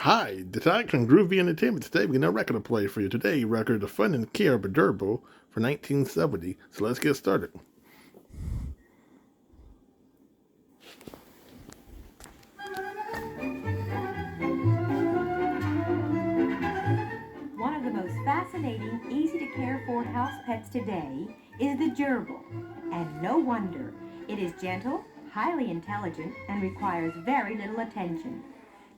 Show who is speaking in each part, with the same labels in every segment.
Speaker 1: Hi, Detect and Groovy Entertainment. Today we got a record to play for you. Today, record The Fun and Care of a Gerbil for 1970. So let's get started.
Speaker 2: One of the most fascinating, easy to care for house pets today is the gerbil. And no wonder. It is gentle, highly intelligent, and requires very little attention.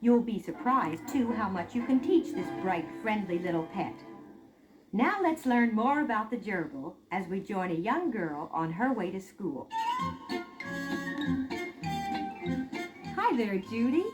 Speaker 2: You'll be surprised, too, how much you can teach this bright, friendly little pet. Now let's learn more about the gerbil as we join a young girl on her way to school. Hi there, Judy.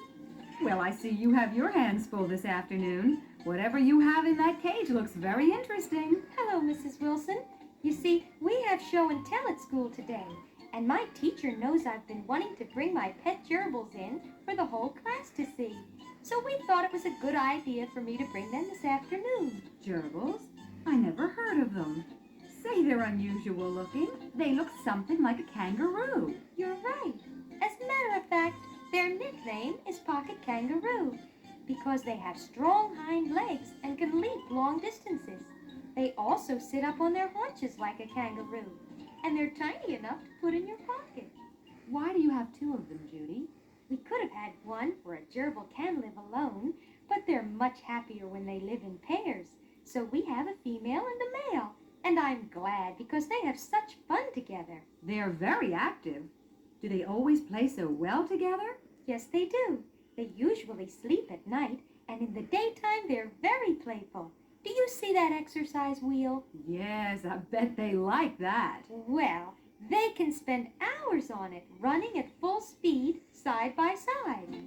Speaker 2: Well, I see you have your hands full this afternoon. Whatever you have in that cage looks very interesting.
Speaker 3: Hello, Mrs. Wilson. You see, we have show and tell at school today, and my teacher knows I've been wanting to bring my pet gerbils in for the whole class to see. So we thought it was a good idea for me to bring them this afternoon.
Speaker 2: Gerbils? I never heard of them. Say, they're unusual looking. They look something like a kangaroo.
Speaker 3: You're right. As a matter of fact, their nickname is Pocket Kangaroo because they have strong hind legs and can leap long distances. They also sit up on their haunches like a kangaroo, and they're tiny enough to put in your pocket.
Speaker 2: Why do you have two of them, Judy?
Speaker 3: We could have had one where a gerbil can live alone, but they're much happier when they live in pairs. So we have a female and a male, and I'm glad because they have such fun together.
Speaker 2: They're very active. Do they always play so well together?
Speaker 3: Yes, they do. They usually sleep at night, and in the daytime they're very playful. Do you see that exercise wheel?
Speaker 2: Yes, I bet they like that.
Speaker 3: Well, they can spend hours on it, running at full speed, side by side.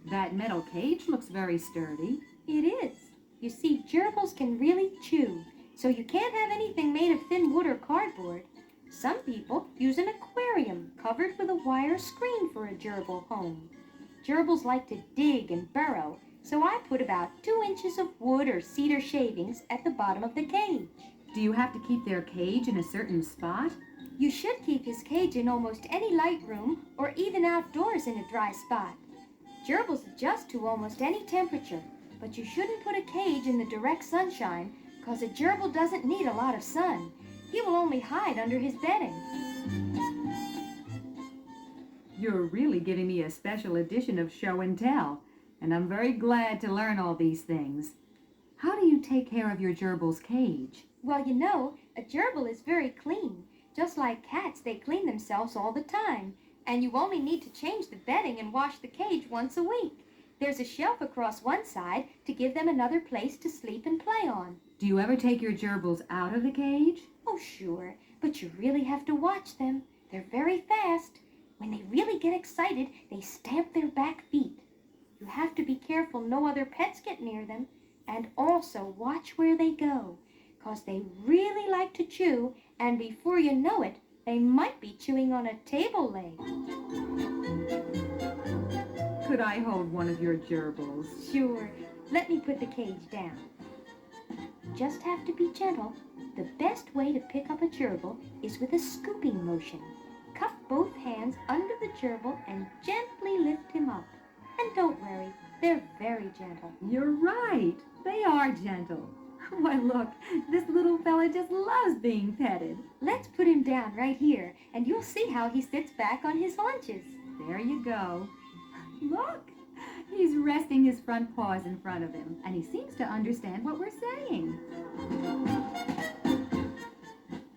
Speaker 2: That metal cage looks very sturdy.
Speaker 3: It is. You see, gerbils can really chew, so you can't have anything made of thin wood or cardboard. Some people use an aquarium covered with a wire screen for a gerbil home. Gerbils like to dig and burrow, so I put about 2 inches of wood or cedar shavings at the bottom of the cage.
Speaker 2: Do you have to keep their cage in a certain spot?
Speaker 3: You should keep his cage in almost any light room or even outdoors in a dry spot. Gerbils adjust to almost any temperature, but you shouldn't put a cage in the direct sunshine because a gerbil doesn't need a lot of sun. He will only hide under his bedding.
Speaker 2: You're really giving me a special edition of Show and Tell, and I'm very glad to learn all these things. How do you take care of your gerbil's cage?
Speaker 3: Well, you know, a gerbil is very clean. Just like cats, they clean themselves all the time, and you only need to change the bedding and wash the cage once a week. There's a shelf across one side to give them another place to sleep and play on.
Speaker 2: Do you ever take your gerbils out of the cage?
Speaker 3: Oh, sure, but you really have to watch them. They're very fast. When they really get excited, they stamp their back feet. You have to be careful no other pets get near them, and also watch where they go, 'cause they really like to chew, and before you know it, they might be chewing on a table leg.
Speaker 2: Could I hold one of your gerbils?
Speaker 3: Sure. Let me put the cage down. Just have to be gentle. The best way to pick up a gerbil is with a scooping motion. Cup both hands under the gerbil and gently lift him up. And don't worry, they're very gentle.
Speaker 2: You're right. They are gentle. Why, look, this little fella just loves being petted.
Speaker 3: Let's put him down right here, and you'll see how he sits back on his haunches.
Speaker 2: There you go. Look, he's resting his front paws in front of him, and he seems to understand what we're saying.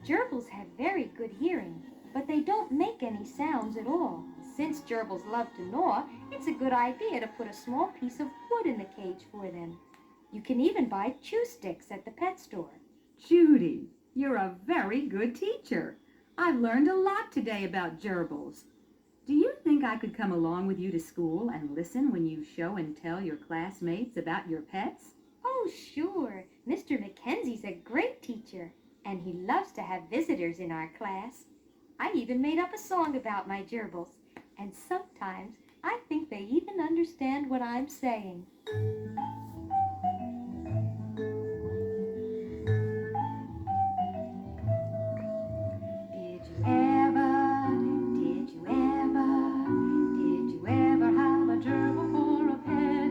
Speaker 3: Gerbils have very good hearing, but they don't make any sounds at all. Since gerbils love to gnaw, it's a good idea to put a small piece of wood in the cage for them. You can even buy chew sticks at the pet store.
Speaker 2: Judy, you're a very good teacher. I've learned a lot today about gerbils. Do you think I could come along with you to school and listen when you show and tell your classmates about your pets?
Speaker 3: Oh, sure. Mr. Mackenzie's a great teacher, and he loves to have visitors in our class. I even made up a song about my gerbils, and sometimes I think they even understand what I'm saying. Did you ever have a gerbil for a pet?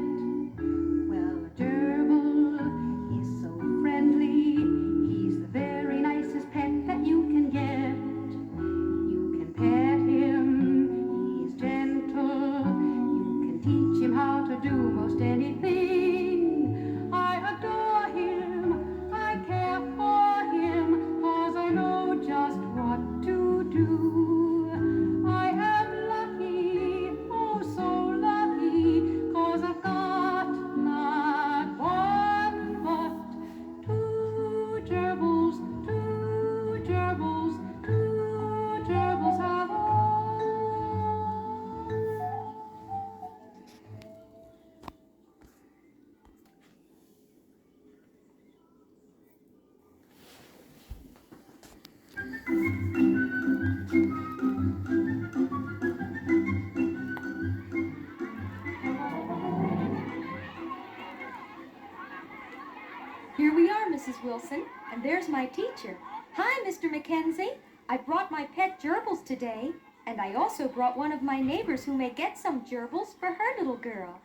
Speaker 2: to do most anything. I adore him, I care for him, 'cause I know just what to do. I am lucky, oh so lucky, 'cause I've got not one but two gerbils, two gerbils, two gerbils have I.
Speaker 3: Here we are, Mrs. Wilson, and there's my teacher. Hi, Mr. Mackenzie. I brought my pet gerbils today, and I also brought one of my neighbors who may get some gerbils for her little girl.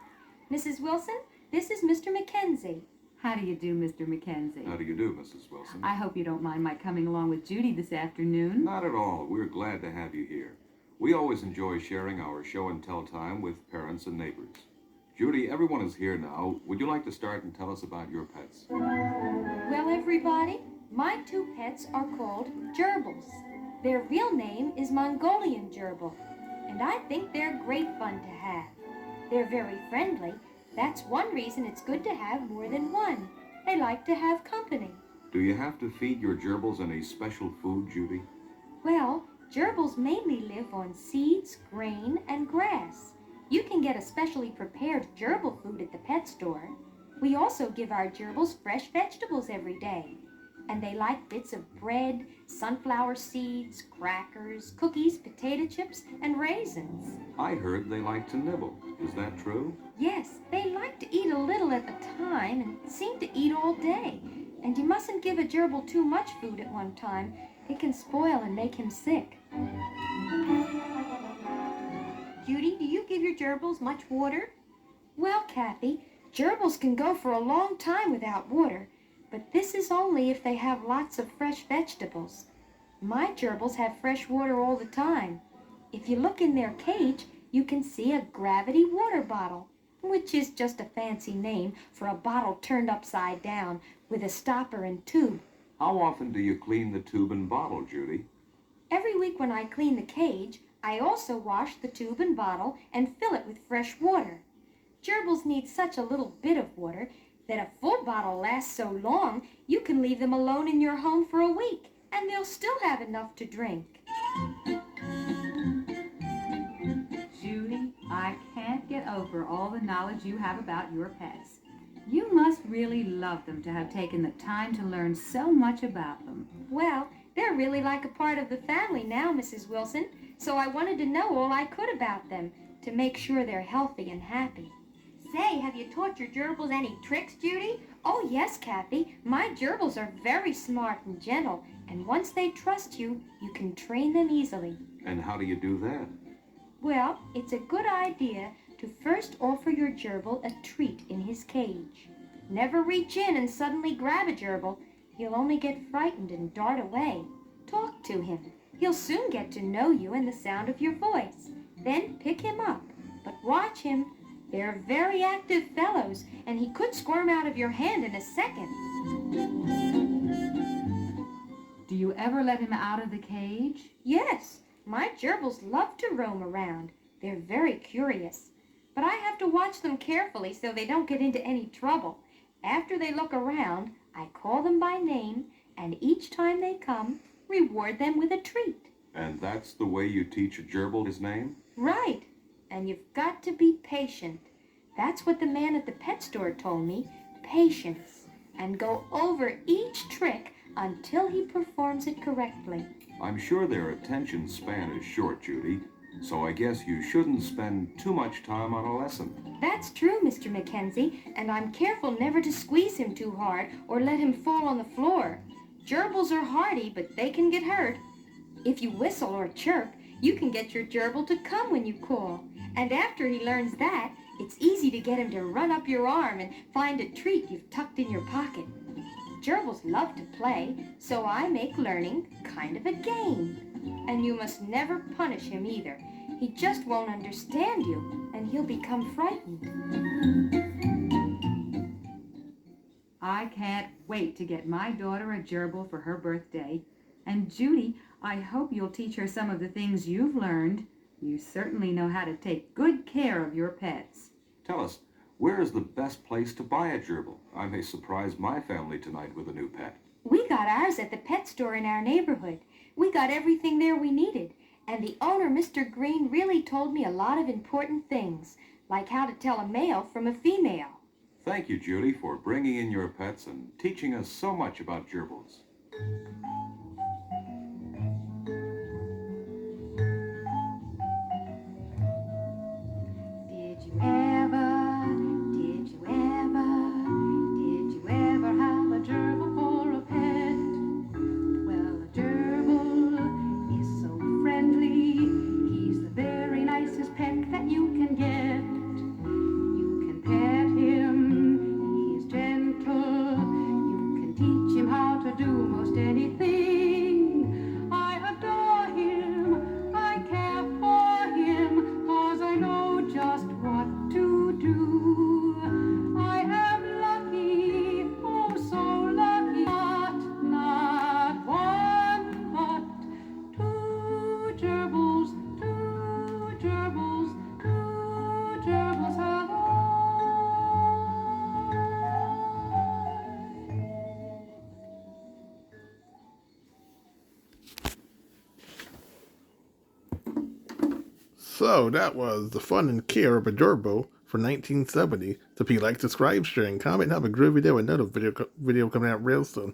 Speaker 3: Mrs. Wilson, this is Mr. Mackenzie.
Speaker 2: How do you do, Mr. Mackenzie?
Speaker 4: How do you do, Mrs. Wilson?
Speaker 2: I hope you don't mind my coming along with Judy this afternoon.
Speaker 4: Not at all. We're glad to have you here. We always enjoy sharing our show and tell time with parents and neighbors. Judy, everyone is here now. Would you like to start and tell us about your pets?
Speaker 3: Well, everybody, my two pets are called gerbils. Their real name is Mongolian gerbil, and I think they're great fun to have. They're very friendly. That's one reason it's good to have more than one. They like to have company.
Speaker 4: Do you have to feed your gerbils any special food, Judy?
Speaker 3: Well, gerbils mainly live on seeds, grain, and grass. You can get a specially prepared gerbil food at the pet store. We also give our gerbils fresh vegetables every day. And they like bits of bread, sunflower seeds, crackers, cookies, potato chips, and raisins.
Speaker 4: I heard they like to nibble. Is that true?
Speaker 3: Yes, they like to eat a little at a time and seem to eat all day. And you mustn't give a gerbil too much food at one time. It can spoil and make him sick.
Speaker 2: Judy, do you give your gerbils much water?
Speaker 3: Well, Kathy, gerbils can go for a long time without water, but this is only if they have lots of fresh vegetables. My gerbils have fresh water all the time. If you look in their cage, you can see a gravity water bottle, which is just a fancy name for a bottle turned upside down with a stopper and tube.
Speaker 4: How often do you clean the tube and bottle, Judy?
Speaker 3: Every week when I clean the cage, I also wash the tube and bottle and fill it with fresh water. Gerbils need such a little bit of water that a full bottle lasts so long you can leave them alone in your home for a week and they'll still have enough to drink.
Speaker 2: Judy, I can't get over all the knowledge you have about your pets. You must really love them to have taken the time to learn so much about them.
Speaker 3: Well, they're really like a part of the family now, Mrs. Wilson, so I wanted to know all I could about them to make sure they're healthy and happy.
Speaker 2: Say, have you taught your gerbils any tricks, Judy?
Speaker 3: Oh, yes, Kathy. My gerbils are very smart and gentle, and once they trust you, you can train them easily.
Speaker 4: And how do you do that?
Speaker 3: Well, it's a good idea to first offer your gerbil a treat in his cage. Never reach in and suddenly grab a gerbil. He'll only get frightened and dart away. Talk to him. He'll soon get to know you and the sound of your voice. Then pick him up, but watch him. They're very active fellows, and he could squirm out of your hand in a second.
Speaker 2: Do you ever let him out of the cage?
Speaker 3: Yes, my gerbils love to roam around. They're very curious. But I have to watch them carefully so they don't get into any trouble. After they look around, I call them by name, and each time they come, reward them with a treat.
Speaker 4: And that's the way you teach a gerbil his name?
Speaker 3: Right. And you've got to be patient. That's what the man at the pet store told me. Patience. And go over each trick until he performs it correctly.
Speaker 4: I'm sure their attention span is short, Judy, so I guess you shouldn't spend too much time on a lesson.
Speaker 3: That's true, Mr. Mackenzie, and I'm careful never to squeeze him too hard or let him fall on the floor. Gerbils are hardy, but they can get hurt. If you whistle or chirp, you can get your gerbil to come when you call. And after he learns that, it's easy to get him to run up your arm and find a treat you've tucked in your pocket. Gerbils love to play, so I make learning kind of a game. And you must never punish him either. He just won't understand you, and then he'll become frightened.
Speaker 2: I can't wait to get my daughter a gerbil for her birthday. And Judy, I hope you'll teach her some of the things you've learned. You certainly know how to take good care of your pets.
Speaker 4: Tell us, where is the best place to buy a gerbil? I may surprise my family tonight with a new pet.
Speaker 3: We got ours at the pet store in our neighborhood. We got everything there we needed. And the owner, Mr. Green, really told me a lot of important things, like how to tell a male from a female.
Speaker 4: Thank you, Judy, for bringing in your pets and teaching us so much about gerbils.
Speaker 2: Did you ever, did you ever, did you ever have a gerbil for a pet? Well, a gerbil is so friendly. He's the very nicest pet that you can get. You can pet him, he is gentle. You can teach him how to do most anything. I adore him, I care for him, 'cause I know just what to do. I am lucky, oh so lucky, not one, but two gerbils, two gerbils, two gerbils have I.
Speaker 1: So that was The Fun and Care of a Gerbil for 1970. So if you like, subscribe, share, and comment, have a groovy day with another video coming out real soon.